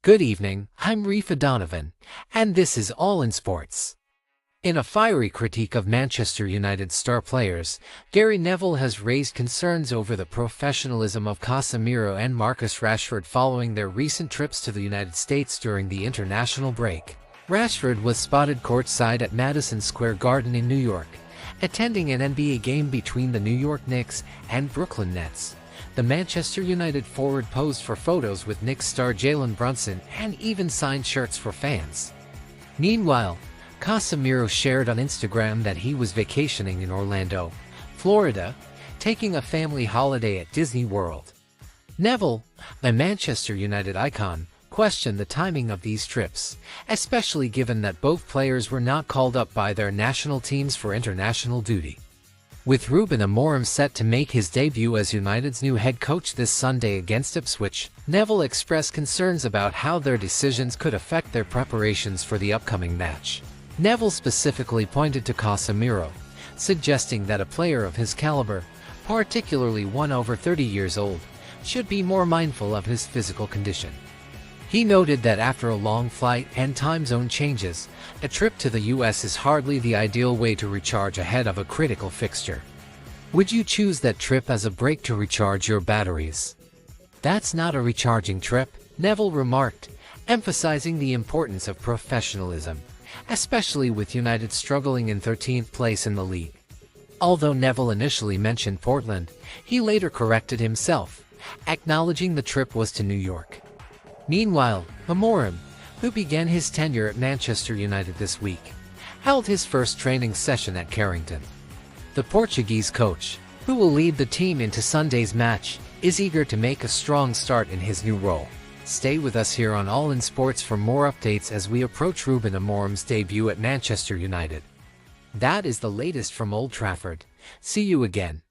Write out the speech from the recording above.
Good evening, I'm Refa Donovan, and this is All in Sports. In a fiery critique of Manchester United star players, Gary Neville has raised concerns over the professionalism of Casemiro and Marcus Rashford following their recent trips to the United States during the international break. Rashford was spotted courtside at Madison Square Garden in New York, attending an NBA game between the New York Knicks and Brooklyn Nets. The Manchester United forward posed for photos with Knicks star Jalen Brunson and even signed shirts for fans. Meanwhile, Casemiro shared on Instagram that he was vacationing in Orlando, Florida, taking a family holiday at Disney World. Neville, the Manchester United icon, questioned the timing of these trips, especially given that both players were not called up by their national teams for international duty. With Ruben Amorim set to make his debut as United's new head coach this Sunday against Ipswich, Neville expressed concerns about how their decisions could affect their preparations for the upcoming match. Neville specifically pointed to Casemiro, suggesting that a player of his caliber, particularly one over 30 years old, should be more mindful of his physical condition. He noted that after a long flight and time zone changes, a trip to the US is hardly the ideal way to recharge ahead of a critical fixture. Would you choose that trip as a break to recharge your batteries? That's not a recharging trip, Neville remarked, emphasizing the importance of professionalism, especially with United struggling in 13th place in the league. Although Neville initially mentioned Portland, he later corrected himself, acknowledging the trip was to New York. Meanwhile, Amorim, who began his tenure at Manchester United this week, held his first training session at Carrington. The Portuguese coach, who will lead the team into Sunday's match, is eager to make a strong start in his new role. Stay with us here on All in Sports for more updates as we approach Ruben Amorim's debut at Manchester United. That is the latest from Old Trafford. See you again.